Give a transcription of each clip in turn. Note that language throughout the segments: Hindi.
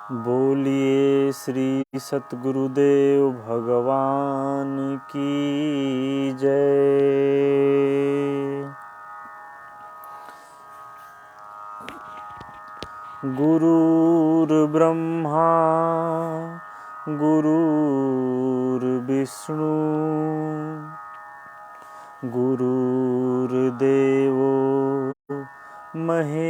बोलिए श्री सतगुरुदेव भगवान की जय। गुरुर्ब्रह्मा गुरुर्विष्णु गुरुर्देवो महेश्वरा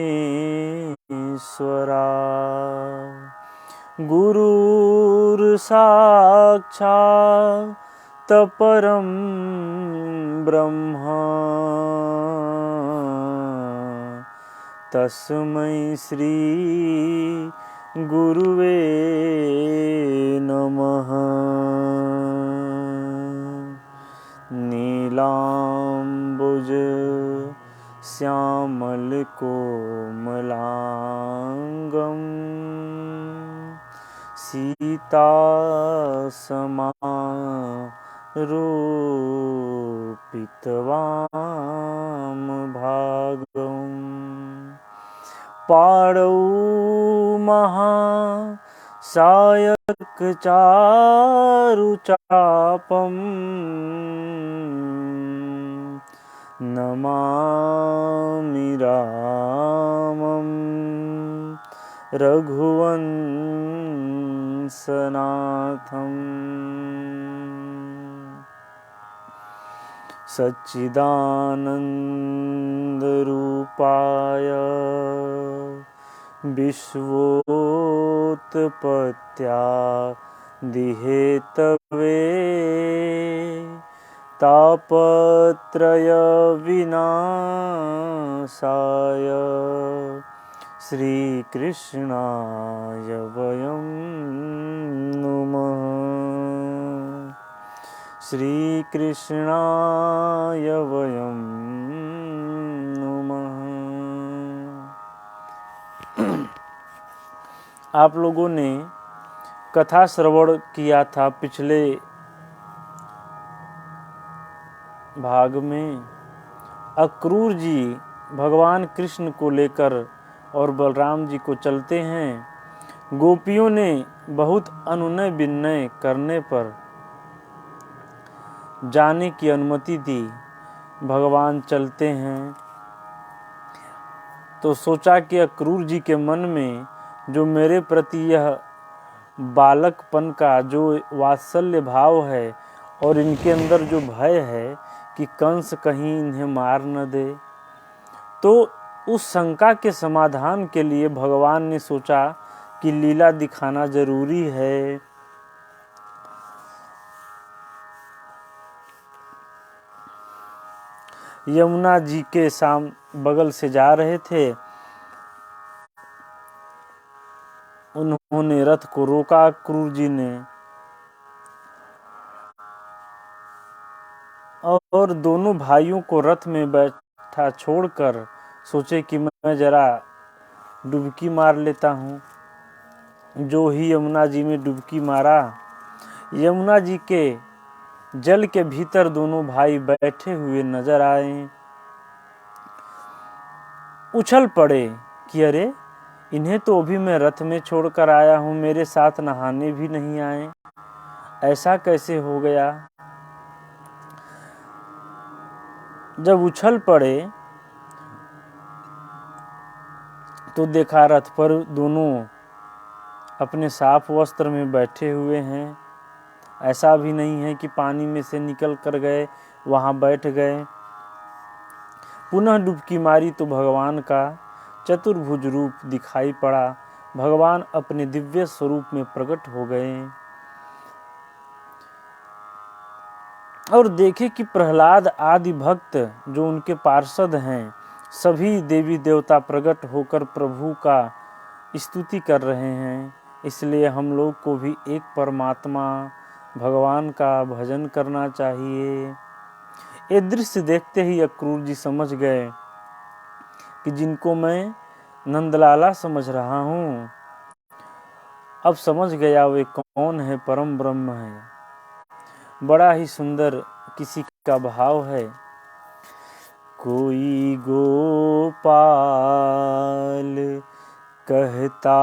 गुरुर्साक्षात् परं ब्रह्म तस्मै श्री गुरुवे नमः। नीलाम्बुज श्यामल कोमलांगं सीता समारोपितवाम भागं पाणौ महासायक चारुचापं नमामि रामं रघुवंशनाथम्। सच्चिदानन्दरूपाय विश्वोत्पत्त्यादिहेतवे तापत्रय विनाशाय श्रीकृष्णाय वयं नुमः। श्रीकृष्णाय वयं नुमः। आप लोगों ने कथा श्रवण किया था पिछले भाग में। अक्रूर जी भगवान कृष्ण को लेकर और बलराम जी को चलते हैं। गोपियों ने बहुत अनुनय विनय करने पर जाने की अनुमति दी। भगवान चलते हैं तो सोचा कि अक्रूर जी के मन में जो मेरे प्रति यह बालकपन का जो वात्सल्य भाव है और इनके अंदर जो भय है कि कंस कहीं इन्हें मार न दे, तो उस शंका के समाधान के लिए भगवान ने सोचा कि लीला दिखाना जरूरी है। यमुना जी के बगल से जा रहे थे। उन्होंने रथ को रोका अक्रूर जी ने और दोनों भाइयों को रथ में बैठा छोड़कर सोचे कि मैं जरा डुबकी मार लेता हूँ। जो ही यमुना जी में डुबकी मारा, यमुना जी के जल के भीतर दोनों भाई बैठे हुए नजर आए। उछल पड़े कि अरे, इन्हें तो अभी मैं रथ में छोड़कर आया हूँ, मेरे साथ नहाने भी नहीं आए, ऐसा कैसे हो गया। जब उछल पड़े तो देखा रथ पर दोनों अपने साफ वस्त्र में बैठे हुए हैं। ऐसा भी नहीं है कि पानी में से निकल कर गए, वहां बैठ गए। पुनः डुबकी मारी तो भगवान का चतुर्भुज रूप दिखाई पड़ा। भगवान अपने दिव्य स्वरूप में प्रकट हो गए और देखे कि प्रहलाद आदि भक्त जो उनके पार्षद हैं, सभी देवी देवता प्रकट होकर प्रभु का स्तुति कर रहे हैं। इसलिए हम लोग को भी एक परमात्मा भगवान का भजन करना चाहिए। ये दृश्य देखते ही अक्रूर जी समझ गए कि जिनको मैं नंदलाला समझ रहा हूँ, अब समझ गया वे कौन है, परम ब्रह्म है। बड़ा ही सुंदर किसी का भाव है। कोई गोपाल कहता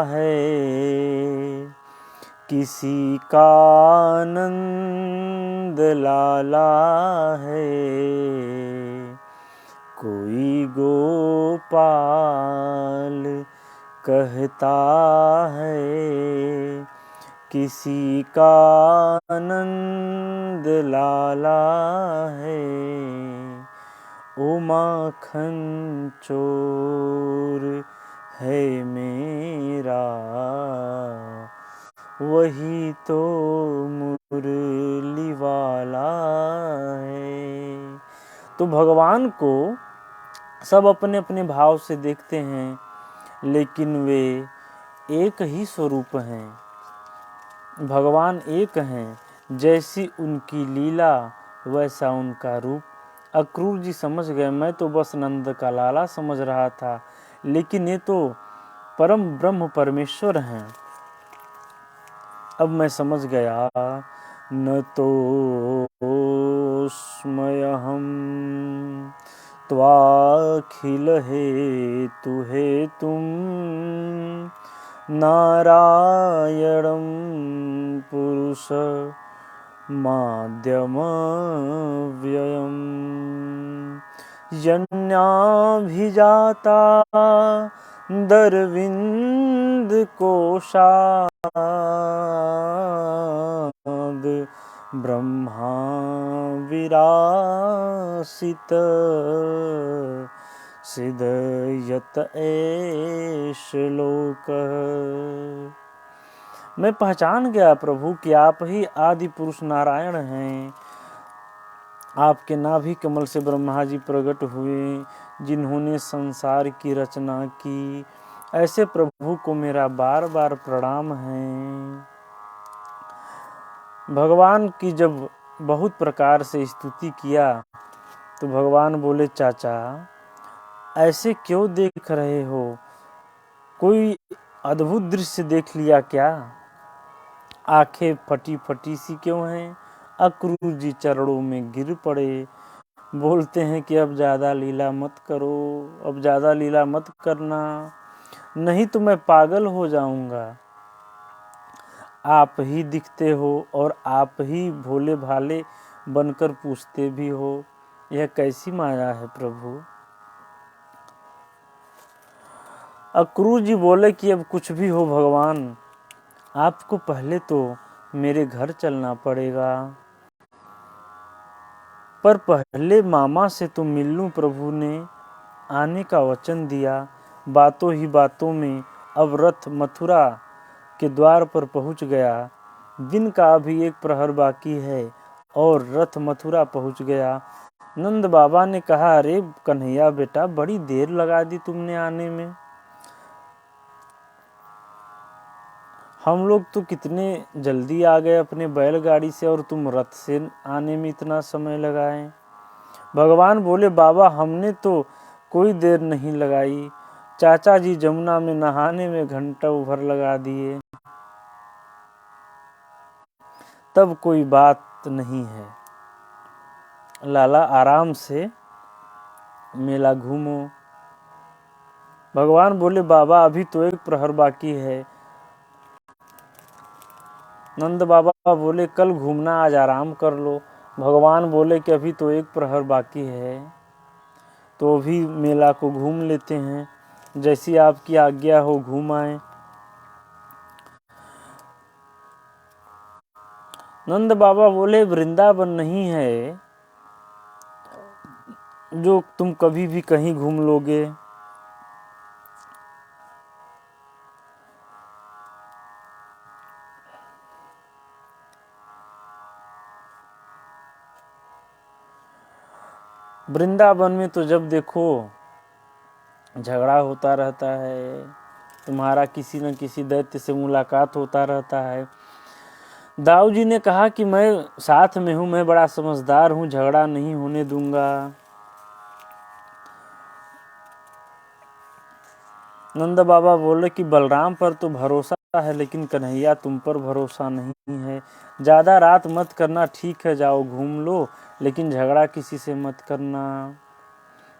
है किसी का आनंद लाला है, कोई गोपाल कहता है। किसी का आनंद लाला है, ओ माखन चोर है मेरा, वही तो मुरली वाला है। तो भगवान को सब अपने अपने भाव से देखते हैं, लेकिन वे एक ही स्वरूप हैं। भगवान एक हैं, जैसी उनकी लीला वैसा उनका रूप। अक्रूर जी समझ गए, मैं तो बस नंद का लाला समझ रहा था, लेकिन ये तो परम ब्रह्म परमेश्वर हैं। अब मैं समझ गया। न तो स्मयहम त्वाखिल हेतु हेतुम, नारायणं पुरुष माध्यमव्ययम्, यज्ञाभिजाता दरविंद कोशाद, ब्रह्मा विरासित सिद्धयत एष लोक। मैं पहचान गया प्रभु कि आप ही आदि पुरुष नारायण हैं। आपके नाभि कमल से ब्रह्मा जी प्रकट हुए, जिन्होंने संसार की रचना की। ऐसे प्रभु को मेरा बार बार प्रणाम है। भगवान की जब बहुत प्रकार से स्तुति किया तो भगवान बोले, चाचा ऐसे क्यों देख रहे हो? कोई अद्भुत दृश्य देख लिया क्या? आंखें फटी फटी सी क्यों हैं? अक्रूर जी चरणों में गिर पड़े, बोलते हैं कि अब ज़्यादा लीला मत करो, अब ज़्यादा लीला मत करना, नहीं तो मैं पागल हो जाऊंगा। आप ही दिखते हो और आप ही भोले भाले बनकर पूछते भी हो, यह कैसी माया है प्रभु? अक्रूर जी बोले कि अब कुछ भी हो भगवान, आपको पहले तो मेरे घर चलना पड़ेगा, पर पहले मामा से तो मिल लूं। प्रभु ने आने का वचन दिया। बातों ही बातों में अब रथ मथुरा के द्वार पर पहुंच गया। दिन का अभी एक प्रहर बाकी है और रथ मथुरा पहुंच गया। नंद बाबा ने कहा, अरे कन्हैया बेटा, बड़ी देर लगा दी तुमने आने में। हम लोग तो कितने जल्दी आ गए अपने बैलगाड़ी से, और तुम रथ से आने में इतना समय लगाए। भगवान बोले, बाबा हमने तो कोई देर नहीं लगाई, चाचा जी जमुना में नहाने में घंटा भर लगा दिए, तब कोई बात नहीं है। लाला आराम से मेला घूमो। भगवान बोले, बाबा अभी तो एक प्रहर बाकी है। नंद बाबा बोले, कल घूमना, आज आराम कर लो। भगवान बोले कि अभी तो एक प्रहर बाकी है, तो अभी मेला को घूम लेते हैं, जैसी आपकी आज्ञा हो घूम आए। नंद बाबा बोले, वृंदावन नहीं है जो तुम कभी भी कहीं घूम लोगे। वृंदावन में तो जब देखो झगड़ा होता रहता है, तुम्हारा किसी न किसी दैत्य से मुलाकात होता रहता है। दाऊ जी ने कहा कि मैं साथ में हूँ, मैं बड़ा समझदार हूँ, झगड़ा नहीं होने दूंगा। नंद बाबा बोले कि बलराम पर तो भरोसा है, लेकिन कन्हैया तुम पर भरोसा नहीं है। ज़्यादा रात मत करना, ठीक है जाओ घूम लो, लेकिन झगड़ा किसी से मत करना।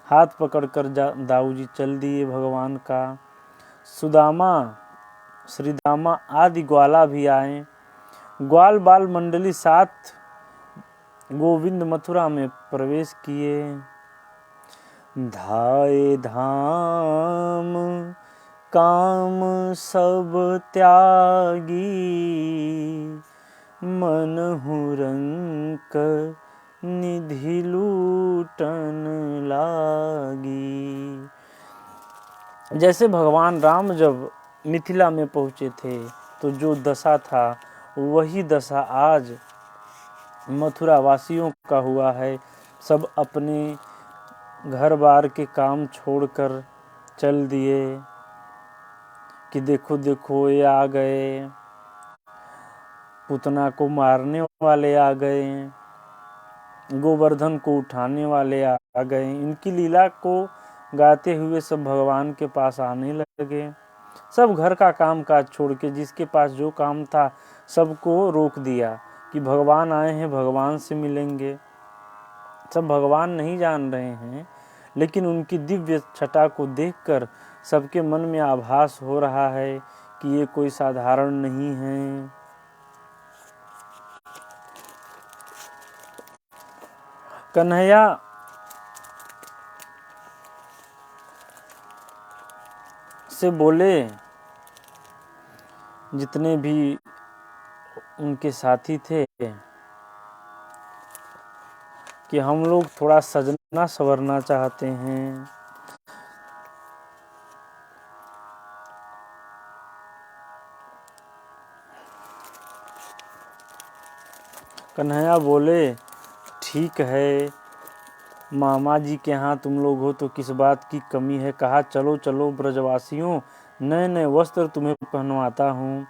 हाथ पकड़कर दाऊ जी चल दिए भगवान का। सुदामा, श्रीदामा आदि ग्वाला भी आए। ग्वाल बाल मंडली साथ गोविंद मथुरा में प्रवेश किए। धाये धाम काम सब त्यागी, मनहु रंक निधि लूटन लागी। जैसे भगवान राम जब मिथिला में पहुँचे थे तो जो दशा था वही दशा आज मथुरा वासियों का हुआ है। सब अपने घर बार के काम छोड़कर चल दिए कि देखो देखो ये आ गए, पूतना को मारने वाले आ गए, गोवर्धन को उठाने वाले आ गए। इनकी लीला को गाते हुए सब भगवान के पास आने लगे। सब घर का काम काज छोड़ के जिसके पास जो काम था सबको रोक दिया कि भगवान आए हैं, भगवान से मिलेंगे। सब भगवान नहीं जान रहे हैं, लेकिन उनकी दिव्य छटा को देखकर सबके मन में आभास हो रहा है कि ये कोई साधारण नहीं है। कन्हैया से बोले, जितने भी उनके साथी थे, कि हम लोग थोड़ा सजना संवरना चाहते हैं। कन्हैया बोले, ठीक है, मामा जी के यहाँ तुम लोग हो तो किस बात की कमी है। कहा चलो चलो ब्रजवासियों, नए नए वस्त्र तुम्हें पहनवाता हूँ।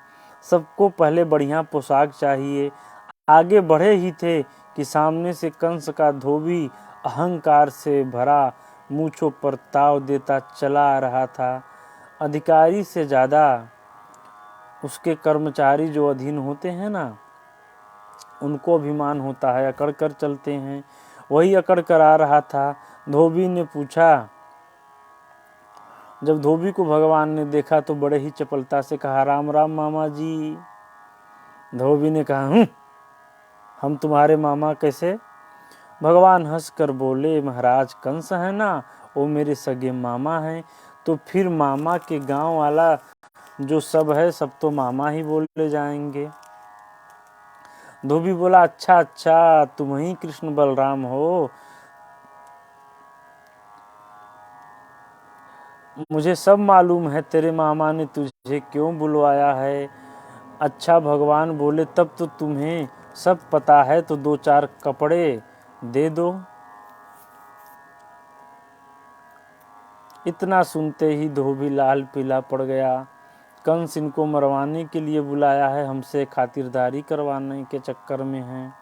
सबको पहले बढ़िया पोशाक चाहिए। आगे बढ़े ही थे कि सामने से कंस का धोबी अहंकार से भरा मूंछों पर ताव देता चला आ रहा था। अधिकारी से ज़्यादा उसके कर्मचारी जो अधीन होते हैं ना, उनको अभिमान होता है, अकड़ कर चलते हैं। वही अकड़ कर आ रहा था। धोबी ने पूछा, जब धोबी को भगवान ने देखा तो बड़े ही चपलता से कहा, राम राम मामा जी। धोबी ने कहा, हम तुम्हारे मामा कैसे? भगवान हंसकर बोले, महाराज कंस है ना, वो मेरे सगे मामा हैं। तो फिर मामा के गांव वाला जो सब है सब तो मामा ही बोले जाएंगे। धोबी बोला, अच्छा अच्छा, तुम ही कृष्ण बलराम हो, मुझे सब मालूम है तेरे मामा ने तुझे क्यों बुलवाया है। अच्छा, भगवान बोले, तब तो तुम्हें सब पता है, तो दो चार कपड़े दे दो। इतना सुनते ही धोबी लाल पीला पड़ गया। कंस इनको मरवाने के लिए बुलाया है, हमसे खातिरदारी करवाने के चक्कर में है।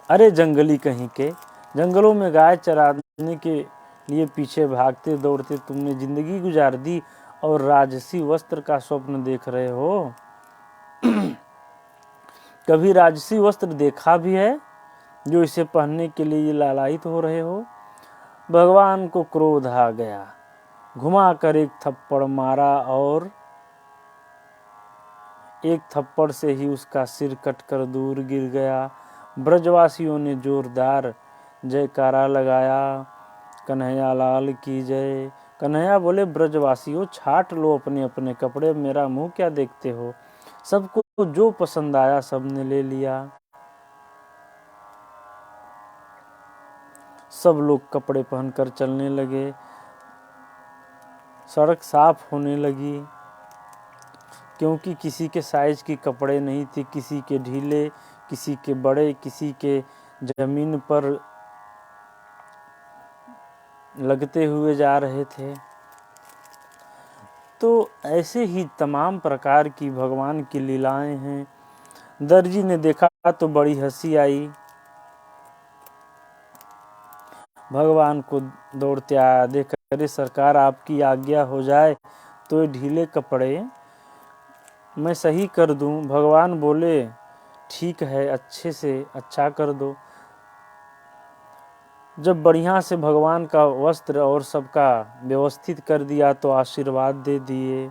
अरे जंगली कहीं के, जंगलों में गाय चराने के लिए पीछे भागते दौड़ते तुमने जिंदगी गुजार दी और राजसी वस्त्र का स्वप्न देख रहे हो। कभी राजसी वस्त्र देखा भी है जो इसे पहनने के लिए ये लालायित हो रहे हो? भगवान को क्रोध आ गया, घुमा कर एक थप्पड़ मारा और एक थप्पड़ से ही उसका सिर कटकर दूर गिर गया। ब्रजवासियों ने जोरदार जयकारा लगाया, कन्हैया लाल की जय। कन्हैया बोले, ब्रजवासियों छाट लो अपने अपने कपड़े, मेरा मुंह क्या देखते हो। सबको जो पसंद आया सबने ले लिया। सब लोग कपड़े पहनकर चलने लगे। सड़क साफ होने लगी, क्योंकि किसी के साइज की कपड़े नहीं थे, किसी के ढीले, किसी के बड़े, किसी के जमीन पर लगते हुए जा रहे थे। तो ऐसे ही तमाम प्रकार की भगवान की लीलाएं हैं। दर्जी ने देखा तो बड़ी हंसी आई। भगवान को दौड़ते आया, देख, अरे सरकार, आपकी आज्ञा हो जाए तो ये ढीले कपड़े मैं सही कर दूं। भगवान बोले, ठीक है, अच्छे से अच्छा कर दो। जब बढ़िया से भगवान का वस्त्र और सबका व्यवस्थित कर दिया तो आशीर्वाद दे दिए।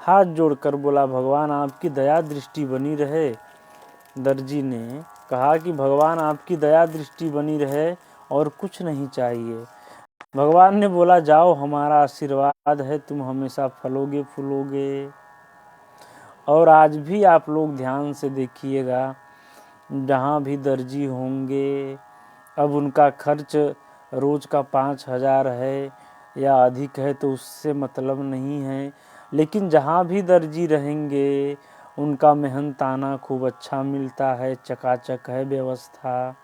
हाथ जोड़कर बोला, भगवान आपकी दया दृष्टि बनी रहे। दर्जी ने कहा कि भगवान आपकी दया दृष्टि बनी रहे और कुछ नहीं चाहिए। भगवान ने बोला, जाओ, हमारा आशीर्वाद है, तुम हमेशा फलोगे फूलोगे। और आज भी आप लोग ध्यान से देखिएगा, जहाँ भी दर्जी होंगे, अब उनका खर्च रोज का 5,000 है या अधिक है तो उससे मतलब नहीं है, लेकिन जहाँ भी दर्जी रहेंगे उनका मेहनताना खूब अच्छा मिलता है, चकाचक है व्यवस्था।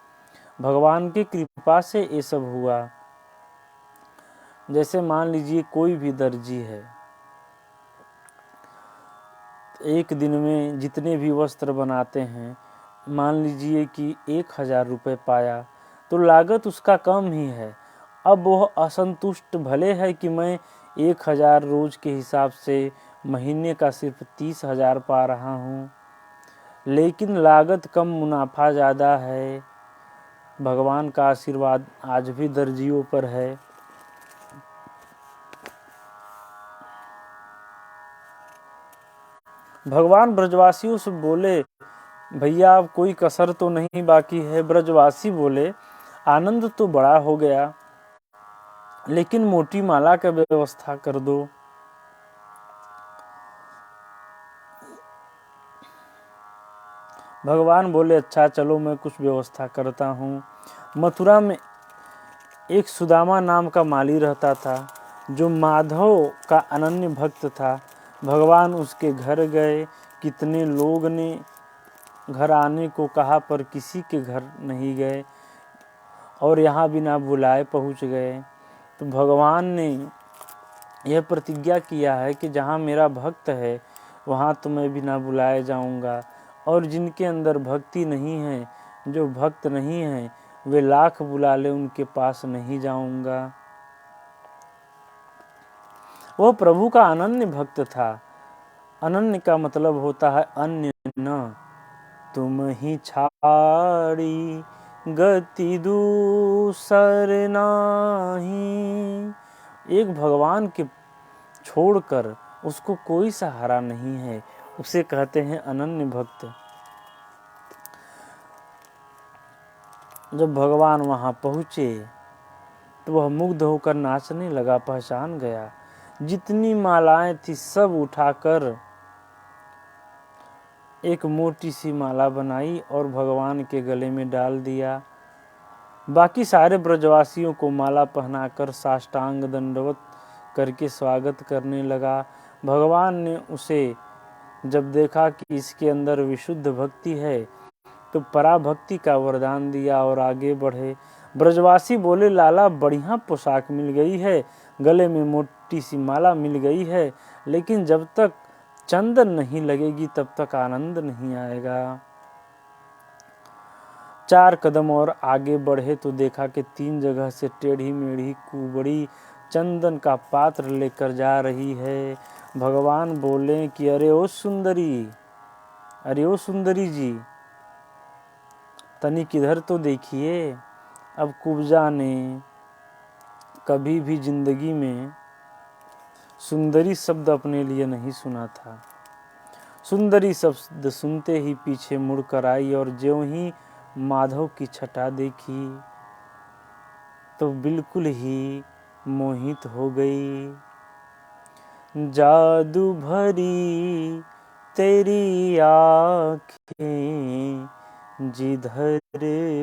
भगवान की कृपा से ये सब हुआ। जैसे मान लीजिए कोई भी दर्जी है, एक दिन में जितने भी वस्त्र बनाते हैं, मान लीजिए कि 1,000 रुपये पाया तो लागत उसका कम ही है। अब वह असंतुष्ट भले है कि मैं 1,000 रोज के हिसाब से महीने का सिर्फ 30,000 पा रहा हूँ, लेकिन लागत कम मुनाफा ज़्यादा है। भगवान का आशीर्वाद आज भी दर्जियों पर है। भगवान ब्रजवासियों से बोले, भैया अब कोई कसर तो नहीं बाकी है। ब्रजवासी बोले, आनंद तो बड़ा हो गया, लेकिन मोटी माला का व्यवस्था कर दो। भगवान बोले, अच्छा चलो, मैं कुछ व्यवस्था करता हूँ। मथुरा में एक सुदामा नाम का माली रहता था, जो माधव का अनन्य भक्त था। भगवान उसके घर गए। कितने लोग ने घर आने को कहा पर किसी के घर नहीं गए, और यहाँ बिना बुलाए पहुँच गए। तो भगवान ने यह प्रतिज्ञा किया है कि जहाँ मेरा भक्त है वहाँ तो मैं बिना बुलाए जाऊँगा, और जिनके अंदर भक्ति नहीं है, जो भक्त नहीं है, वे लाख बुला ले उनके पास नहीं जाऊँगा। वह प्रभु का अनन्य भक्त था। अनन्य का मतलब होता है अन्य न, तुम ही छाड़ी गति दूसर नाही। एक भगवान के छोड़कर उसको कोई सहारा नहीं है, उसे कहते हैं अनन्य भक्त। जब भगवान वहाँ पहुँचे तो वह मुग्ध होकर नाचने लगा, पहचान गया। जितनी मालाएं थी सब उठाकर एक मोटी सी माला बनाई और भगवान के गले में डाल दिया। बाकी सारे ब्रजवासियों को माला पहनाकर साष्टांग दंडवत करके स्वागत करने लगा। भगवान ने उसे जब देखा कि इसके अंदर विशुद्ध भक्ति है तो पराभक्ति का वरदान दिया और आगे बढ़े। ब्रजवासी बोले, लाला बढ़िया पोशाक मिल गई है, गले में मोटी सी माला मिल गई है, लेकिन जब तक चंदन नहीं लगेगी तब तक आनंद नहीं आएगा। 4 कदम और आगे बढ़े तो देखा कि 3 जगह से टेढ़ी मेढ़ी कुबड़ी चंदन का पात्र लेकर जा रही है। भगवान बोले कि अरे ओ सुंदरी, अरे ओ सुंदरी जी, तनिक इधर तो देखिए। अब कुब्जा ने कभी भी जिंदगी में सुंदरी शब्द अपने लिए नहीं सुना था। सुंदरी शब्द सुनते ही पीछे मुड़कर आई और ज्यों ही माधव की छटा देखी तो बिल्कुल ही मोहित हो गई। जादू भरी तेरी आँखें जिधर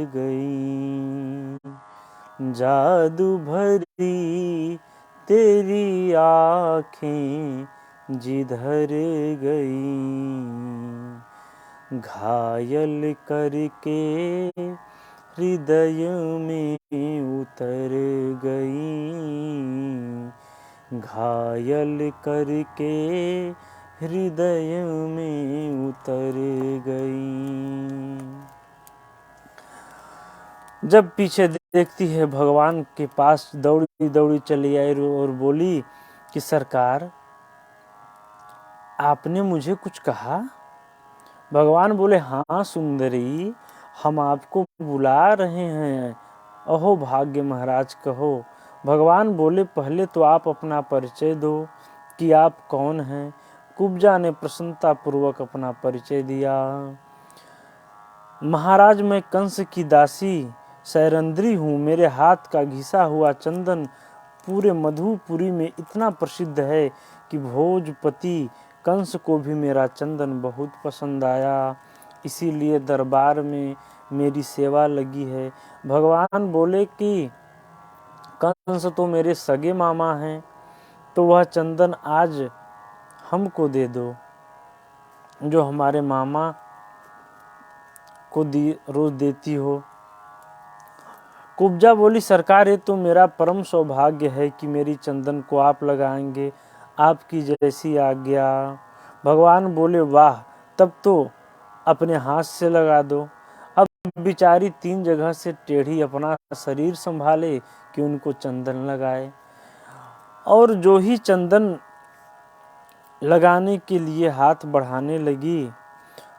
गई, जादू भरी तेरी आँखें जिधर गई, घायल करके हृदय में उतर गई, घायल करके हृदय में उतर गई। जब पीछे देखती है, भगवान के पास दौड़ी दौड़ी चली आई और बोली कि सरकार, आपने मुझे कुछ कहा? भगवान बोले, हाँ सुंदरी, हम आपको बुला रहे हैं, अहो भाग्य महाराज कहो। भगवान बोले, पहले तो आप अपना परिचय दो कि आप कौन हैं। कुब्जा ने प्रसन्नता पूर्वक अपना परिचय दिया। महाराज, मैं कंस की दासी सैरंध्री हूँ। मेरे हाथ का घिसा हुआ चंदन पूरे मधुपुरी में इतना प्रसिद्ध है कि भोजपति कंस को भी मेरा चंदन बहुत पसंद आया, इसीलिए दरबार में मेरी सेवा लगी है। भगवान बोले कि कंस तो मेरे सगे मामा हैं, तो वह चंदन आज हमको दे दो जो हमारे मामा को रोज देती हो। कुब्जा बोली, सरकार, ये तो मेरा परम सौभाग्य है कि मेरी चंदन को आप लगाएंगे, आपकी जैसी आज्ञा। भगवान बोले, वाह, तब तो अपने हाथ से लगा दो। अब बेचारी 3 जगह से टेढ़ी अपना शरीर संभाले कि उनको चंदन लगाए, और जो ही चंदन लगाने के लिए हाथ बढ़ाने लगी,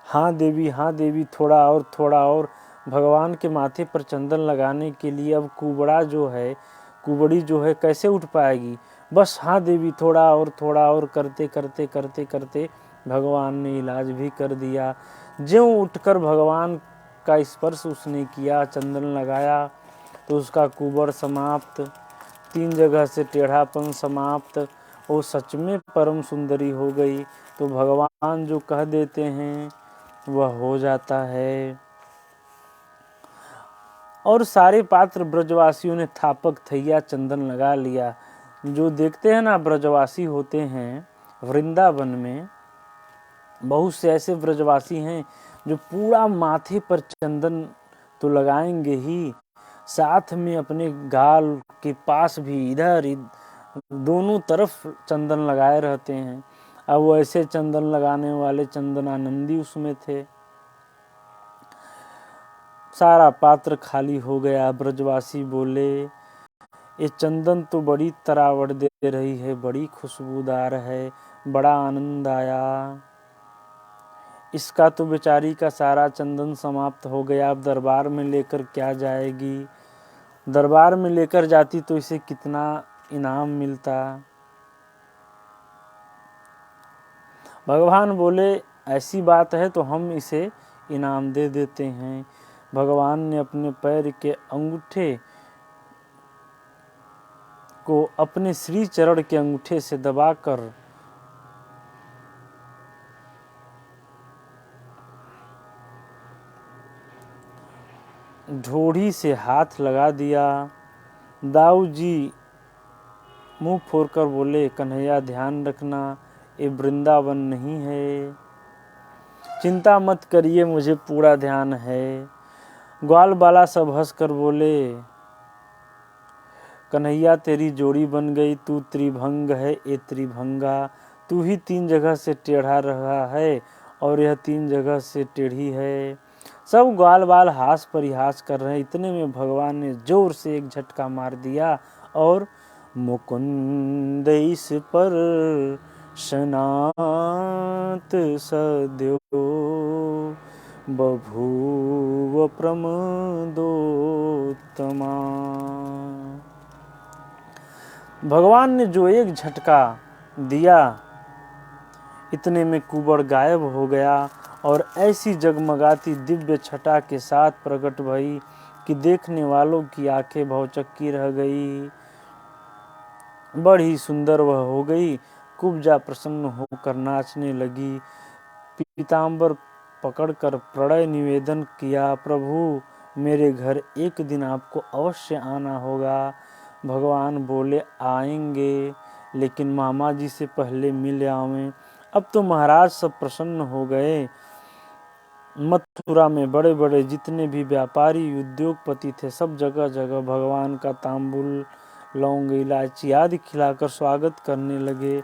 हाँ देवी, हाँ देवी, थोड़ा और, थोड़ा और। भगवान के माथे पर चंदन लगाने के लिए अब कुबड़ी जो है कैसे उठ पाएगी। बस हाँ देवी, थोड़ा और, थोड़ा और करते करते करते करते भगवान ने इलाज भी कर दिया। ज्यों उठकर भगवान का स्पर्श उसने किया, चंदन लगाया, तो उसका कुबड़ समाप्त, 3 जगह से टेढ़ापन समाप्त, वो सच में परम सुंदरी हो गई। तो भगवान जो कह देते हैं वह हो जाता है। और सारे पात्र ब्रजवासियों ने थापक थैया चंदन लगा लिया। जो देखते हैं ना, ब्रजवासी होते हैं वृंदावन में, बहुत से ऐसे ब्रजवासी हैं जो पूरा माथे पर चंदन तो लगाएंगे ही, साथ में अपने गाल के पास भी इधर दोनों तरफ चंदन लगाए रहते हैं। अब वो ऐसे चंदन लगाने वाले चंदनानंदी उसमें थे। सारा पात्र खाली हो गया। ब्रजवासी बोले, ये चंदन तो बड़ी तरावट दे रही है, बड़ी खुशबूदार है, बड़ा आनंद आया। इसका तो बेचारी का सारा चंदन समाप्त हो गया, अब दरबार में लेकर क्या जाएगी। दरबार में लेकर जाती तो इसे कितना इनाम मिलता। भगवान बोले, ऐसी बात है तो हम इसे इनाम दे देते हैं। भगवान ने अपने पैर के अंगूठे को अपने श्री चरण के अंगूठे से दबाकर ढोढ़ी से हाथ लगा दिया। दाऊ जी मुंह फोड़कर बोले, कन्हैया ध्यान रखना, ये वृंदावन नहीं है। चिंता मत करिए, मुझे पूरा ध्यान है। ग्वाल बाला सब हंसकर बोले, कन्हैया तेरी जोड़ी बन गई, तू त्रिभंग है, ये त्रिभंगा। तू ही 3 जगह से टेढ़ा रहा है और यह 3 जगह से टेढ़ी है। सब ग्वाल बाल हास परिहास कर रहे हैं। इतने में भगवान ने जोर से एक झटका मार दिया और मुकुंद इस पर शनात सद्यो बभूव प्रमदोत्तमा। भगवान ने जो एक झटका दिया, इतने में कुबड़ गायब हो गया और ऐसी जगमगाती दिव्य छटा के साथ प्रकट भई कि देखने वालों की आंखें भौचक्की रह गई। बड़ी सुंदर वह हो गई। कुब्जा प्रसन्न होकर नाचने लगी। पीताम्बर पकड़कर प्रणय निवेदन किया, प्रभु मेरे घर एक दिन आपको अवश्य आना होगा। भगवान बोले, आएंगे, लेकिन मामा जी से पहले मिल आवें। अब तो महाराज सब प्रसन्न हो गए। मथुरा में बड़े बड़े जितने भी व्यापारी उद्योगपति थे, सब जगह जगह भगवान का तांबुल, लौंग, इलायची आदि खिलाकर स्वागत करने लगे।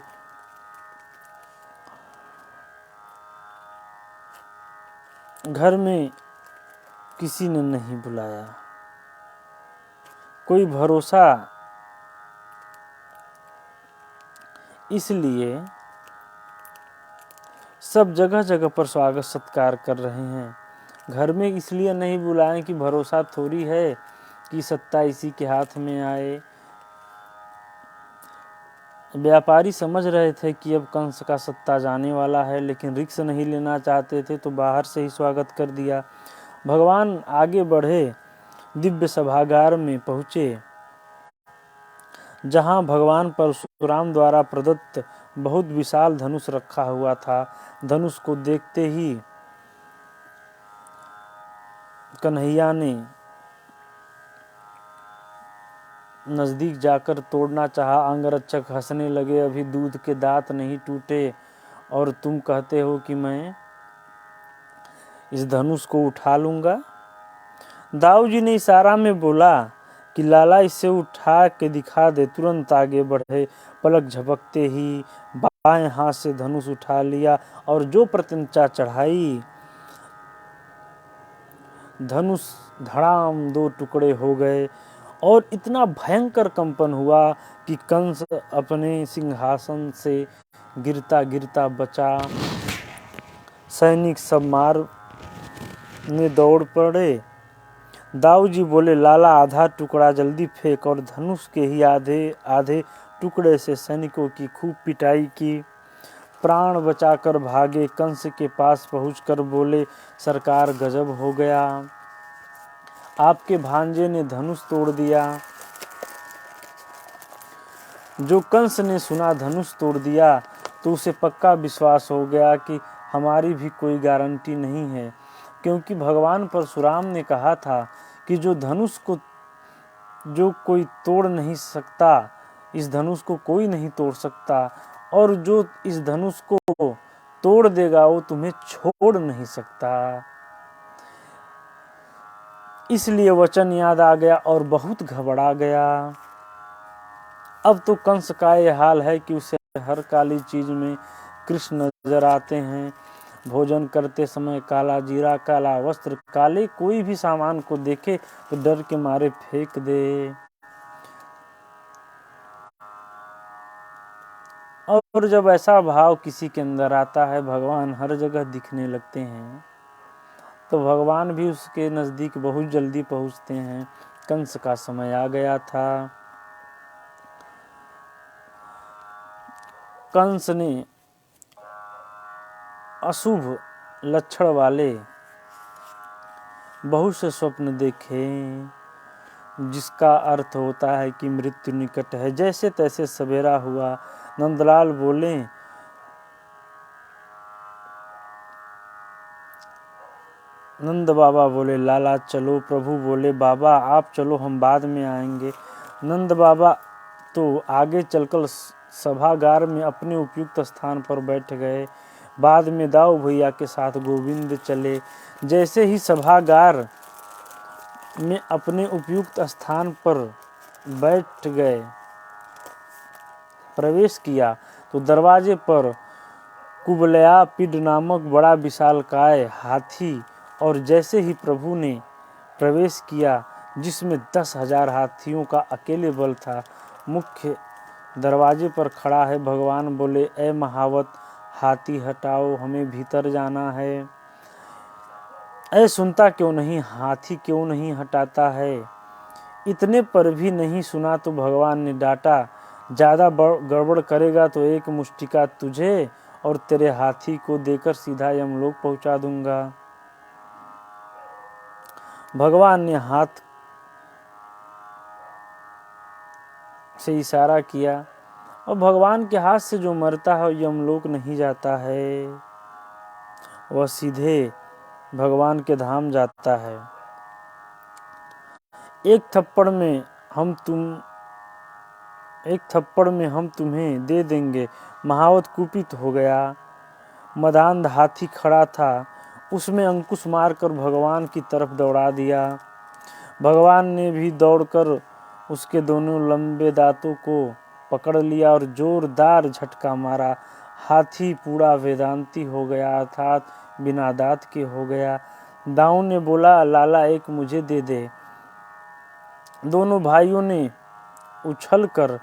घर में किसी ने नहीं बुलाया, कोई भरोसा, इसलिए सब जगह जगह पर स्वागत सत्कार कर रहे हैं। घर में इसलिए नहीं बुलाएं कि भरोसा थोड़ी है कि सत्ता इसी के हाथ में आए। व्यापारी समझ रहे थे कि अब कंस का सत्ता जाने वाला है, लेकिन रिस्क नहीं लेना चाहते थे, तो बाहर से ही स्वागत कर दिया। भगवान आगे बढ़े, दिव्य सभागार में पहुँचे, जहाँ भगवान परशुराम द्वारा प्रदत्त बहुत विशाल धनुष रखा हुआ था। धनुष को देखते ही कन्हैया ने नजदीक जाकर तोड़ना चाहा। अंगरक्षक हंसने लगे, अभी दूध के दांत नहीं टूटे और तुम कहते हो कि मैं इस धनुष को उठा लूंगा। दाऊ जी ने इशारा में बोला कि लाला इसे उठा के दिखा दे। तुरंत आगे बढ़े, पलक झपकते ही बाएं हाथ से धनुष उठा लिया और जो प्रत्यंचा चढ़ाई, धनुष धड़ाम 2 टुकड़े हो गए और इतना भयंकर कंपन हुआ कि कंस अपने सिंहासन से गिरता गिरता बचा। सैनिक सब मारने दौड़ पड़े। दाऊ जी बोले, लाला आधा टुकड़ा जल्दी फेंक, और धनुष के ही आधे आधे टुकड़े से सैनिकों की खूब पिटाई की। प्राण बचाकर भागे। कंस के पास पहुंचकर बोले, सरकार गजब हो गया, आपके भांजे ने धनुष तोड़ दिया। जो कंस ने सुना धनुष तोड़ दिया तो उसे पक्का विश्वास हो गया कि हमारी भी कोई गारंटी नहीं है, क्योंकि भगवान परशुराम ने कहा था कि जो धनुष को जो कोई तोड़ नहीं सकता, इस धनुष को कोई नहीं तोड़ सकता, और जो इस धनुष को तोड़ देगा वो तुम्हें छोड़ नहीं सकता। इसलिए वचन याद आ गया और बहुत घबरा गया। अब तो कंस का ये हाल है कि उसे हर काली चीज में कृष्ण नजर आते हैं। भोजन करते समय काला जीरा, काला वस्त्र, काले कोई भी सामान को देखे तो डर के मारे फेंक दे। और जब ऐसा भाव किसी के अंदर आता है, भगवान हर जगह दिखने लगते हैं, तो भगवान भी उसके नजदीक बहुत जल्दी पहुंचते हैं। कंस का समय आ गया था। कंस ने अशुभ लक्षण वाले बहुत से स्वप्न देखे, जिसका अर्थ होता है कि मृत्यु निकट है। जैसे तैसे सवेरा हुआ। नंदलाल बोले, नंद बाबा बोले, लाला चलो। प्रभु बोले, बाबा आप चलो, हम बाद में आएंगे। नंद बाबा तो आगे चलकर सभागार में अपने उपयुक्त स्थान पर बैठ गए। बाद में दाऊ भैया के साथ गोविंद चले। जैसे ही सभागार में अपने उपयुक्त स्थान पर बैठ गए, प्रवेश किया, तो दरवाजे पर कुबलया पिड नामक बड़ा विशालकाय हाथी, और जैसे ही प्रभु ने प्रवेश किया, जिसमें 10,000 हाथियों का अकेले बल था, मुख्य दरवाजे पर खड़ा है। भगवान बोले, ए महावत, हाथी हटाओ, हमें भीतर जाना है। ऐ सुनता क्यों नहीं, हाथी क्यों नहीं हटाता है। इतने पर भी नहीं सुना तो भगवान ने डांटा, ज़्यादा गड़बड़ करेगा तो एक मुष्टिका तुझे और तेरे हाथी को देकर सीधा यमलोक पहुंचा दूंगा। भगवान ने हाथ से इशारा किया, और भगवान के हाथ से जो मरता है यमलोक नहीं जाता है, वह सीधे भगवान के धाम जाता है। एक थप्पड़ में हम तुम्हें दे देंगे। महावत कुपित हो गया। मदांध हाथी खड़ा था, उसमें अंकुश मारकर भगवान की तरफ दौड़ा दिया। भगवान ने भी दौड़कर उसके दोनों लंबे दांतों को पकड़ लिया और जोरदार झटका मारा। हाथी पूरा वेदांती हो गया, अर्थात बिना दांत के हो गया। दाऊ ने बोला, लाला एक मुझे दे दे। दोनों भाइयों ने उछलकर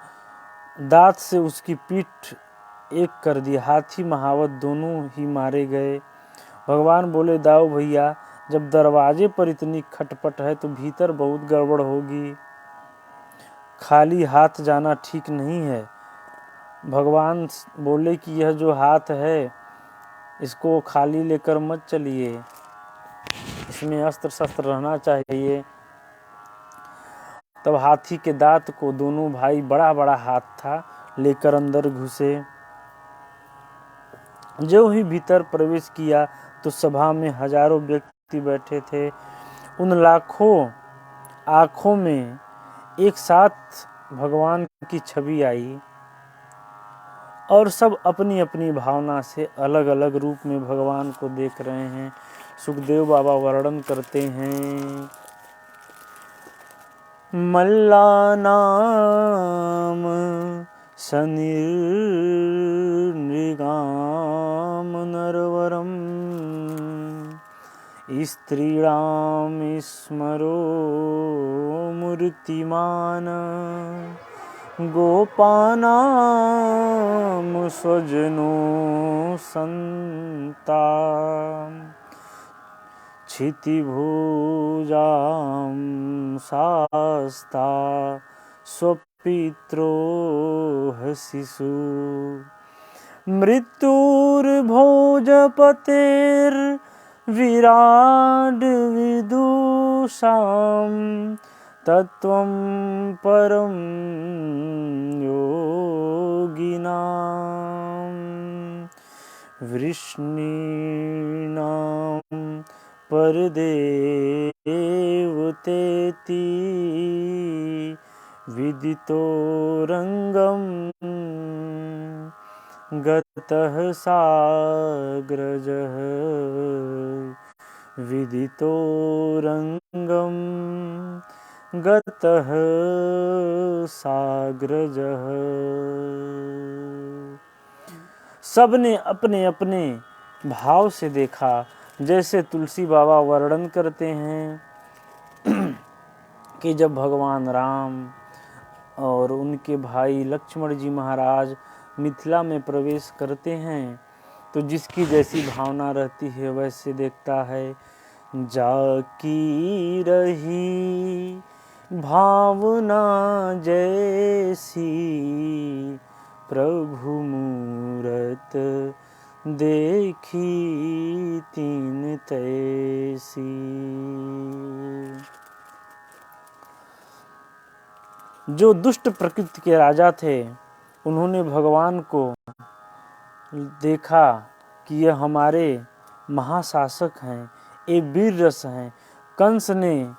दांत से उसकी पीठ एक कर दी। हाथी महावत दोनों ही मारे गए। भगवान बोले, दाऊ भैया, जब दरवाजे पर इतनी खटपट है तो भीतर बहुत गड़बड़ होगी। खाली हाथ जाना ठीक नहीं है। भगवान बोले कि यह जो हाथ है इसको खाली लेकर मत चलिए, इसमें अस्त्र शस्त्र रहना चाहिए। तब हाथी के दांत को दोनों भाई, बड़ा बड़ा हाथ था, लेकर अंदर घुसे। जो ही भीतर प्रवेश किया तो सभा में हजारों व्यक्ति बैठे थे। उन लाखों आंखों में एक साथ भगवान की छवि आई और सब अपनी अपनी भावना से अलग अलग रूप में भगवान को देख रहे हैं। सुखदेव बाबा वर्णन करते हैं, मल्ला नाम सनिर्गाम नरवरम स्त्रीणाम स्मरो मूर्तिमान गोपानाम स्वजनो संता क्षितिभुजां शास्ता स्वपित्रोः शिशु मृत्युर्भोजपतेर्विराड विदुषां तत्त्वं परं योगिनां वृष्णीनां परदेवतेति विदितो रंगम गतः साग्रजः विदितो रंगम गतः साग्रजः। सबने अपने अपने भाव से देखा। जैसे तुलसी बाबा वर्णन करते हैं कि जब भगवान राम और उनके भाई लक्ष्मण जी महाराज मिथिला में प्रवेश करते हैं तो जिसकी जैसी भावना रहती है वैसे देखता है। जाकी रही भावना जैसी प्रभु मूरत देखी तीन तैसी। जो दुष्ट प्रकृति के राजा थे उन्होंने भगवान को देखा कि यह हमारे महाशासक हैं, ये वीर रस हैं। कंस ने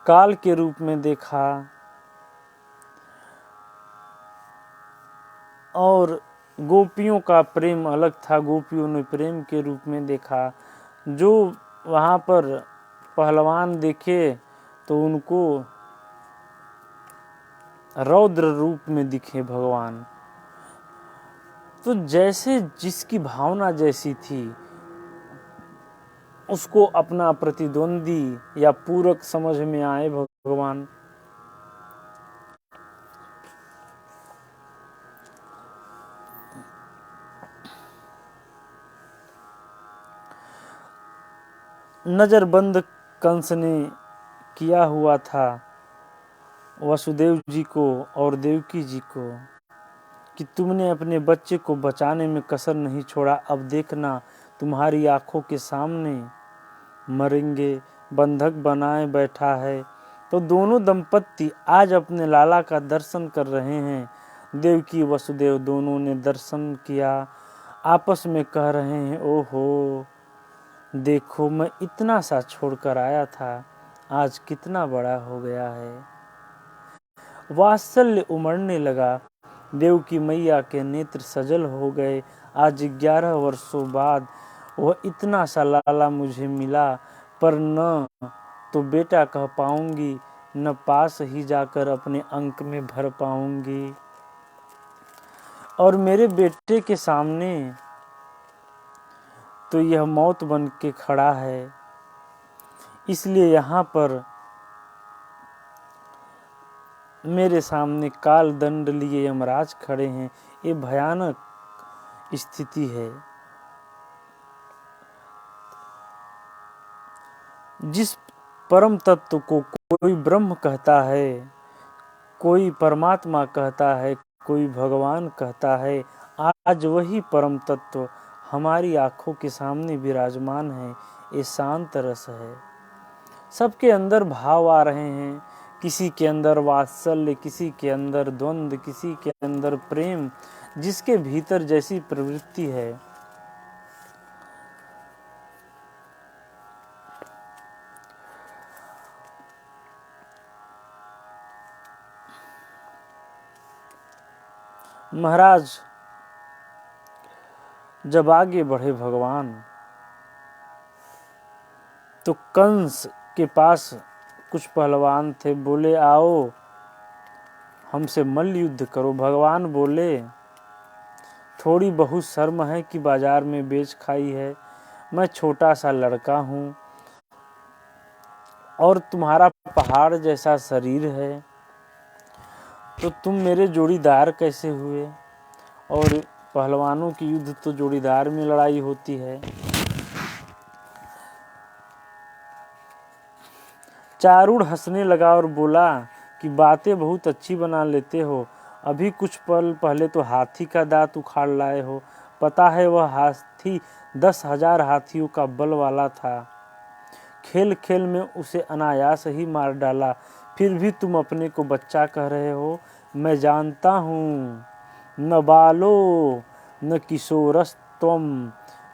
काल के रूप में देखा और गोपियों का प्रेम अलग था, गोपियों ने प्रेम के रूप में देखा। जो वहाँ पर पहलवान देखे तो उनको रौद्र रूप में दिखे भगवान। तो जैसे जिसकी भावना जैसी थी उसको अपना प्रतिद्वंदी या पूरक समझ में आए भगवान। नजरबंद कंस ने किया हुआ था वसुदेव जी को और देवकी जी को कि तुमने अपने बच्चे को बचाने में कसर नहीं छोड़ा, अब देखना तुम्हारी आंखों के सामने मरेंगे। बंधक बनाए बैठा है। तो दोनों दंपत्ति आज अपने लाला का दर्शन कर रहे हैं। देवकी वसुदेव दोनों ने दर्शन किया, आपस में कह रहे हैं, ओहो देखो मैं इतना सा छोड़कर आया था, आज कितना बड़ा हो गया है। वात्सल्य उमड़ने लगा। देवकी मैया के नेत्र सजल हो गए। आज 11 वर्षों बाद वह इतना सा लाला मुझे मिला, पर न तो बेटा कह पाऊंगी न पास ही जाकर अपने अंक में भर पाऊंगी। और मेरे बेटे के सामने तो यह मौत बन के खड़ा है। इसलिए यहाँ पर मेरे सामने काल दंड लिए यमराज खड़े हैं। ये भयानक स्थिति है। जिस परम तत्व को कोई ब्रह्म कहता है कोई परमात्मा कहता है, कोई भगवान कहता है। आज वही परम तत्व हमारी आंखों के सामने विराजमान है। ये शांत रस है। सबके अंदर भाव आ रहे हैं, किसी के अंदर वात्सल्य, किसी के अंदर द्वंद्व, किसी के अंदर प्रेम, जिसके भीतर जैसी प्रवृत्ति है। महाराज जब आगे बढ़े भगवान, तो कंस के पास कुछ पहलवान थे। बोले आओ हमसे मल्ल युद्ध करो। भगवान बोले थोड़ी बहुत शर्म है कि बाजार में बेच खाई है। मैं छोटा सा लड़का हूँ और तुम्हारा पहाड़ जैसा शरीर है, तो तुम मेरे जोड़ीदार कैसे हुए? और पहलवानों की युद्ध तो जोड़ीदार में लड़ाई होती है। चारूढ़ हंसने लगा और बोला कि बातें बहुत अच्छी बना लेते हो। अभी कुछ पल पहले तो हाथी का दांत उखाड़ लाए हो। पता है वह हाथी 10,000 हाथियों का बल वाला था। खेल खेल में उसे अनायास ही मार डाला। फिर भी तुम अपने को बच्चा कह रहे हो। मैं जानता हूँ न बालो न किशोरस्त्वम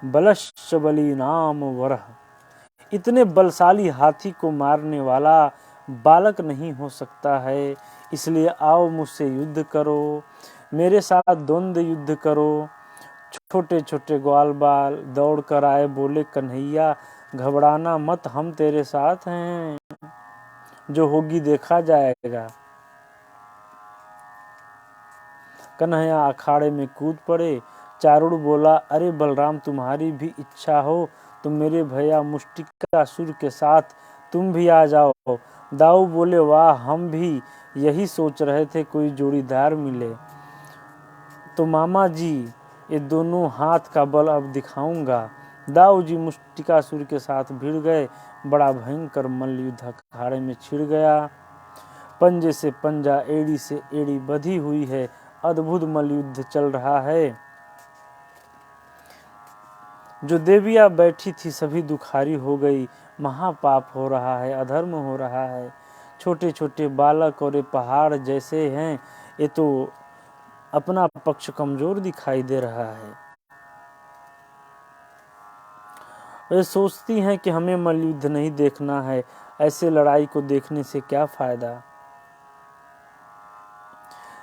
बलश्च बली नाम वरह। इतने बलशाली हाथी को मारने वाला बालक नहीं हो सकता है। इसलिए आओ मुझसे युद्ध करो, मेरे साथ द्वंद्व युद्ध करो। छोटे छोटे ग्वाल बाल दौड़ कर आए। बोले कन्हैया घबराना मत, हम तेरे साथ हैं, जो होगी देखा जाएगा। कन्हैया अखाड़े में कूद पड़े। चारुड़ बोला अरे बलराम, तुम्हारी भी इच्छा हो तो मेरे भैया मुष्टिकासुर के साथ तुम भी आ जाओ। दाऊ बोले वाह, हम भी यही सोच रहे थे कोई जोड़ीदार मिले। तो मामा जी ये दोनों हाथ का बल अब दिखाऊंगा। दाऊ जी मुष्टिकासुर के साथ भिड़ गए। बड़ा भयंकर मल्ल युद्ध अखाड़े में छिड़ गया। पंजे से पंजा, एड़ी से एड़ी बधी हुई है। अद्भुत मल्ल युद्ध चल रहा है। जो देवियां बैठी थी सभी दुखारी हो गई। महापाप हो रहा है, अधर्म हो रहा है। छोटे छोटे बालक और ये पहाड़ जैसे हैं, ये तो अपना पक्ष कमजोर दिखाई दे रहा है। वे सोचती हैं कि हमें मल्लयुद्ध नहीं देखना है, ऐसे लड़ाई को देखने से क्या फायदा।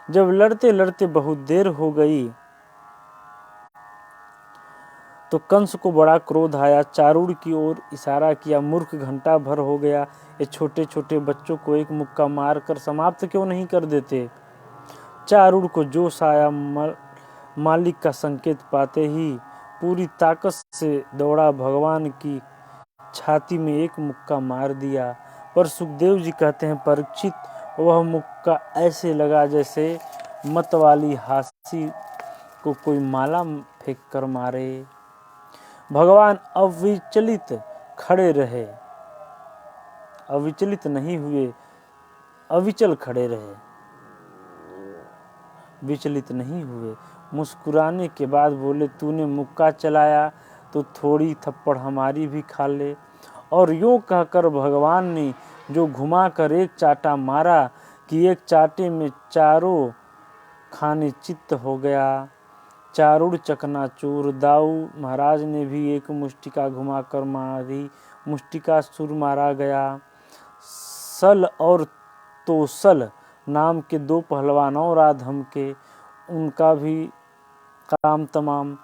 जब लड़ते लड़ते बहुत देर हो गई तो कंस को बड़ा क्रोध आया। चारूड़ की ओर इशारा किया। मूर्ख, घंटा भर हो गया, ये छोटे छोटे बच्चों को एक मुक्का मार कर समाप्त क्यों नहीं कर देते। चारूड़ को जोश आया। मालिक का संकेत पाते ही पूरी ताकत से दौड़ा, भगवान की छाती में एक मुक्का मार दिया। पर सुखदेव जी कहते हैं परीक्षित, वह मुक्का ऐसे लगा जैसे मतवाली हाथी को कोई माला फेंक कर मारे। भगवान अविचलित खड़े रहे, अविचलित नहीं हुए, अविचल खड़े रहे, विचलित नहीं हुए। मुस्कुराने के बाद बोले तूने मुक्का चलाया तो थोड़ी थप्पड़ हमारी भी खा ले। और यूं कहकर भगवान ने जो घुमाकर एक चाटा मारा कि एक चाटे में चारों खाने चित्त हो गया। चारूड़ चकनाचूर। दाऊ महाराज ने भी एक मुष्टिका घुमाकर मारी। मुष्टिकासुर मारा गया। सल और तोसल नाम के दो पहलवान और आधम के, उनका भी काम तमाम।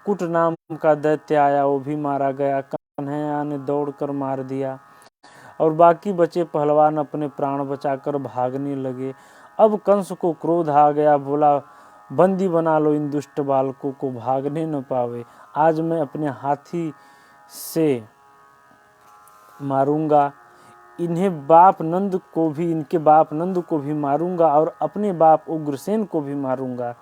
कुट नाम का दैत्य आया, वो भी मारा गया। कन्हैया ने दौड़कर मार दिया और बाकी बचे पहलवान अपने प्राण बचाकर भागने लगे। अब कंस को क्रोध आ गया। बोला बंदी बना लो इन दुष्ट बालकों को, भागने न पावे। आज मैं अपने हाथी से मारूंगा। इनके बाप नंद को भी मारूंगा और अपने बाप उग्रसेन को भी मारूंगा।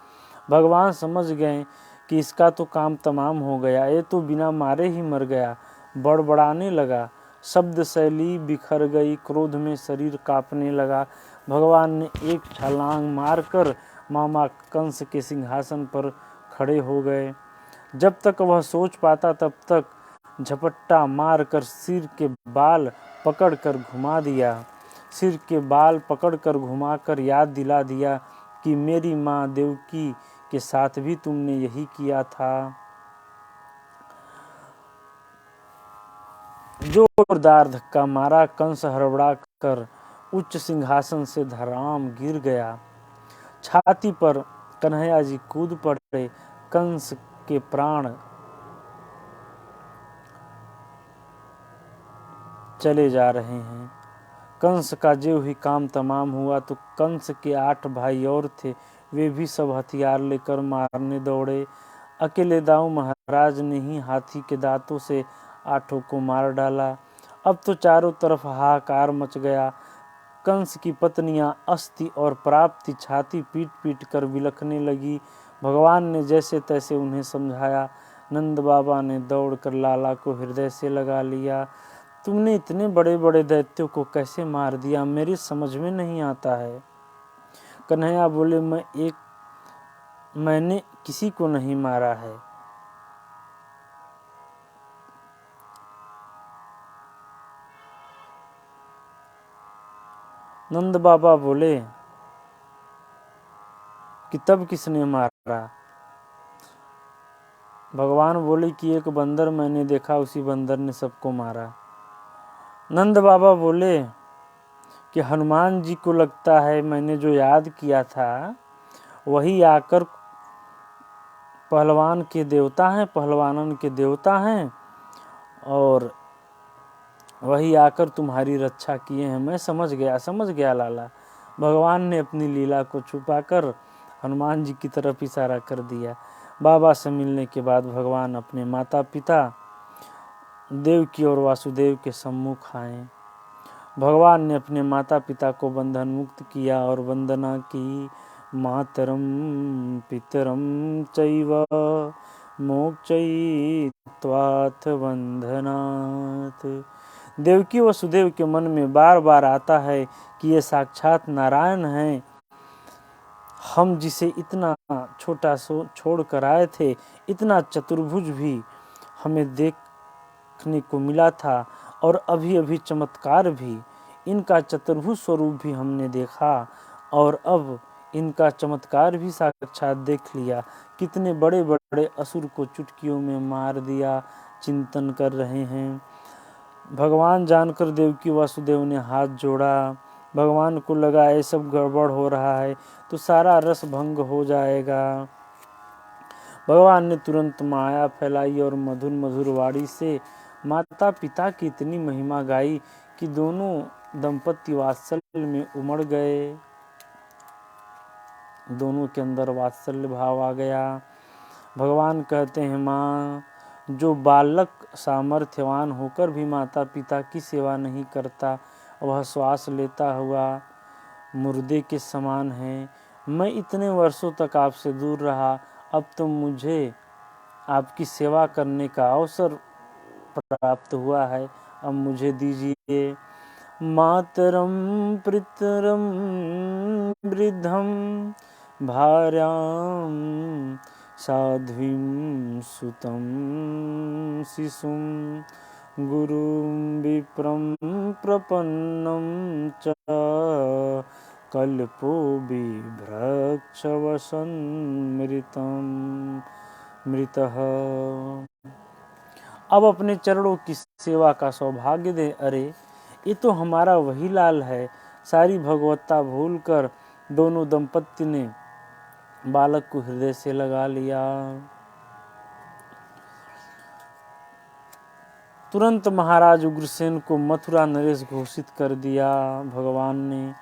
भगवान समझ गए कि इसका तो काम तमाम हो गया, ये तो बिना मारे ही मर गया। बड़बड़ाने लगा, शब्द शैली बिखर गई, क्रोध में शरीर कांपने लगा। भगवान ने एक छलांग मारकर मामा कंस के सिंहासन पर खड़े हो गए। जब तक वह सोच पाता तब तक झपट्टा मारकर सिर के बाल पकड़कर घुमा दिया। सिर के बाल पकड़कर घुमाकर याद दिला दिया कि मेरी माँ देवकी के साथ भी तुमने यही किया था। जोरदार धक्का मारा, कंस हड़बड़ा कर उच्च सिंहासन से धड़ाम गिर गया। छाती पर कन्हैया जी कूद पड़े। कंस के प्राण चले जा रहे हैं। कंस का जो ही काम तमाम हुआ तो कंस के 8 भाई और थे, वे भी सब हथियार लेकर मारने दौड़े। अकेले दाऊ महाराज ने ही हाथी के दांतों से 8 को मार डाला। अब तो चारों तरफ हाहाकार मच गया। कंस की पत्नियां अस्थि और प्राप्ति छाती पीट पीट कर बिलखने लगी। भगवान ने जैसे तैसे उन्हें समझाया। नंद बाबा ने दौड़कर लाला को हृदय से लगा लिया। तुमने इतने बड़े बड़े दैत्यों को कैसे मार दिया, मेरी समझ में नहीं आता है। कन्हैया बोले, मैंने किसी को नहीं मारा है। नंद बाबा बोले कि तब किसने मारा? भगवान बोले कि एक बंदर मैंने देखा, उसी बंदर ने सबको मारा। नंद बाबा बोले कि हनुमान जी को लगता है मैंने जो याद किया था वही आकर पहलवान के देवता हैं, पहलवानन के देवता हैं, और वही आकर तुम्हारी रक्षा किए हैं। मैं समझ गया लाला। भगवान ने अपनी लीला को छुपाकर हनुमान जी की तरफ इशारा कर दिया। बाबा से मिलने के बाद भगवान अपने माता पिता देवकी और वासुदेव के सम्मुख आए। भगवान ने अपने माता पिता को बंधन मुक्त किया और वंदना की। मातरम पितरम चैव मोक्षयित्वाथ बंधनात्। देवकी वसुदेव के मन में बार बार आता है कि ये साक्षात नारायण हैं। हम जिसे इतना छोटा छोड़ कर आए थे, इतना चतुर्भुज भी हमें देखने को मिला था, और अभी अभी चमत्कार भी, इनका चतुर्भुज स्वरूप भी हमने देखा, और अब इनका चमत्कार भी साक्षात देख लिया। कितने बड़े बड़े असुर को चुटकियों में मार दिया। चिंतन कर रहे हैं। भगवान जानकर देवकी वासुदेव ने हाथ जोड़ा। भगवान को लगा ये सब गड़बड़ हो रहा है तो सारा रस भंग हो जाएगा। भगवान ने तुरंत माया फैलाई और मधुर मधुर वाणी से माता पिता की इतनी महिमा गाई कि दोनों दंपति वात्सल्य में उमड़ गए। दोनों के अंदर वात्सल्य भाव आ गया। भगवान कहते हैं, माँ, जो बालक सामर्थ्यवान होकर भी माता पिता की सेवा नहीं करता, वह श्वास लेता हुआ मुर्दे के समान है। मैं इतने वर्षों तक आपसे दूर रहा, अब तो मुझे आपकी सेवा करने का अवसर प्राप्त हुआ है, अब मुझे दीजिए। मातरम पितरम वृद्धम भार्याम साध्वीं सुतं शिशुं गुरुं विप्रं प्रपन्नं च कल्पो मृतः। अब अपने चरणों की सेवा का सौभाग्य दे। अरे ये तो हमारा वही लाल है। सारी भगवत्ता भूलकर दोनों दंपत्ति ने बालक को हृदय से लगा लिया। तुरंत महाराज उग्रसेन को मथुरा नरेश घोषित कर दिया भगवान ने,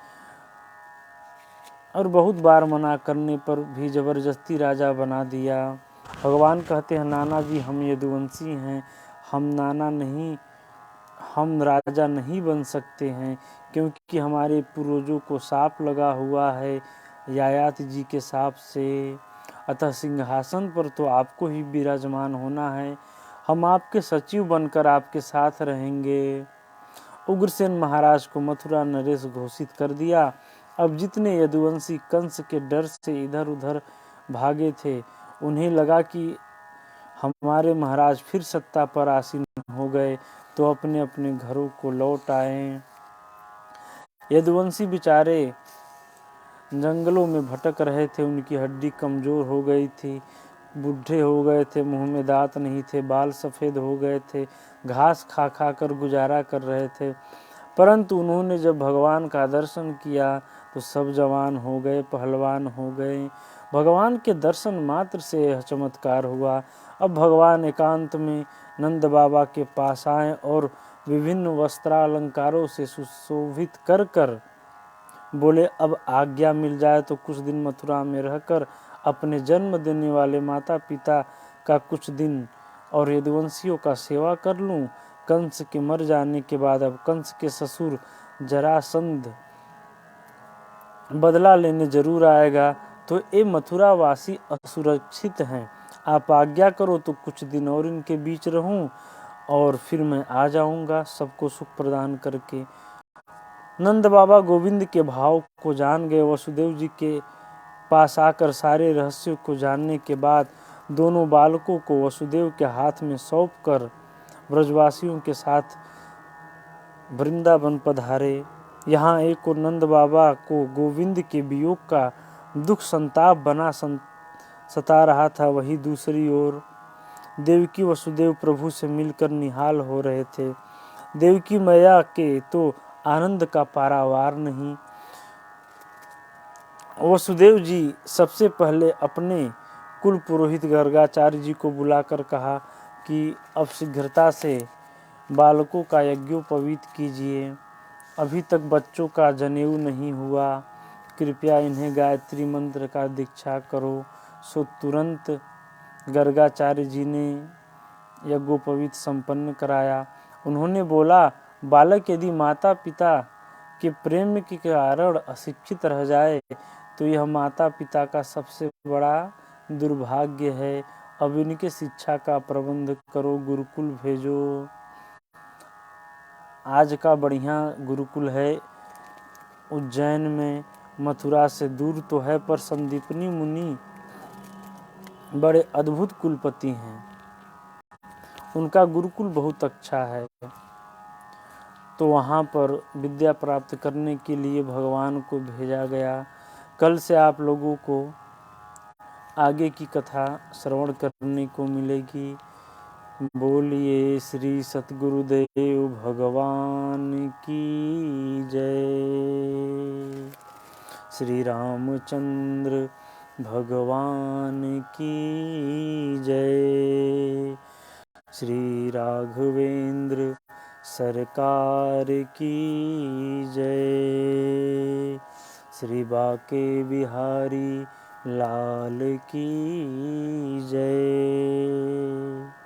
और बहुत बार मना करने पर भी जबरदस्ती राजा बना दिया। भगवान कहते हैं, नाना जी, हम यदुवंशी हैं, हम राजा नहीं बन सकते हैं, क्योंकि हमारे पूर्वजों को साप लगा हुआ है यायाति जी के साप से। अतः सिंहासन पर तो आपको ही विराजमान होना है। हम आपके सचिव बनकर आपके साथ रहेंगे। उग्रसेन महाराज को मथुरा नरेश घोषित कर दिया। अब जितने यदुवंशी कंस के डर से इधर उधर भागे थे, उन्हें लगा कि हमारे महाराज फिर सत्ता पर आसीन हो गए, तो अपने अपने घरों को लौट आए। यदुवंशी बेचारे जंगलों में भटक रहे थे, उनकी हड्डी कमजोर हो गई थी, बूढ़े हो गए थे, मुंह में दांत नहीं थे, बाल सफ़ेद हो गए थे, घास खा खा कर गुजारा कर रहे थे। परंतु उन्होंने जब भगवान का दर्शन किया तो सब जवान हो गए, पहलवान हो गए। भगवान के दर्शन मात्र से यह चमत्कार हुआ। अब भगवान एकांत में नंद बाबा के पास आए और विभिन्न वस्त्रालंकारों से सुशोभित कर कर बोले, अब आज्ञा मिल जाए तो कुछ दिन मथुरा में रहकर अपने जन्म देने वाले माता पिता का कुछ दिन और यदुवंशियों का सेवा कर लूं। कंस के मर जाने के बाद अब कंस के ससुर जरासंध बदला लेने जरूर आएगा, तो ये मथुरावासी असुरक्षित हैं। आप आज्ञा करो तो कुछ दिन और इनके बीच रहूं और फिर मैं आ जाऊंगा सबको सुख प्रदान करके। नंद बाबा गोविंद के भाव को जान गए। वसुदेव जी के पास आकर सारे रहस्यों को जानने के बाद दोनों बालकों को वसुदेव के हाथ में सौंप कर ब्रजवासियों के साथ वृंदावन पधारे। यहाँ एक और नंद बाबा को गोविंद के वियोग का दुख संताप बना सता रहा था, वही दूसरी ओर देवकी वसुदेव प्रभु से मिलकर निहाल हो रहे थे। देवकी मैया के तो आनंद का पारावार नहीं। वसुदेव जी सबसे पहले अपने कुल पुरोहित गर्गाचार्य जी को बुलाकर कहा कि अब शीघ्रता से बालकों का यज्ञोपवीत कीजिए, अभी तक बच्चों का जनेऊ नहीं हुआ, कृपया इन्हें गायत्री मंत्र का दीक्षा करो। सो तुरंत गर्गाचार्य जी ने यज्ञोपवीत संपन्न कराया। उन्होंने बोला, बालक यदि माता पिता के प्रेम के कारण अशिक्षित रह जाए तो यह माता पिता का सबसे बड़ा दुर्भाग्य है। अब इनके शिक्षा का प्रबंध करो, गुरुकुल भेजो। आज का बढ़िया गुरुकुल है उज्जैन में, मथुरा से दूर तो है, पर संदीपनी मुनि बड़े अद्भुत कुलपति हैं, उनका गुरुकुल बहुत अच्छा है। तो वहाँ पर विद्या प्राप्त करने के लिए भगवान को भेजा गया। कल से आप लोगों को आगे की कथा श्रवण करने को मिलेगी। बोलिए श्री सतगुरुदेव भगवान की जय। श्री रामचंद्र भगवान की जय। श्री राघवेंद्र सरकार की जय। श्री बाके बिहारी लाल की जय।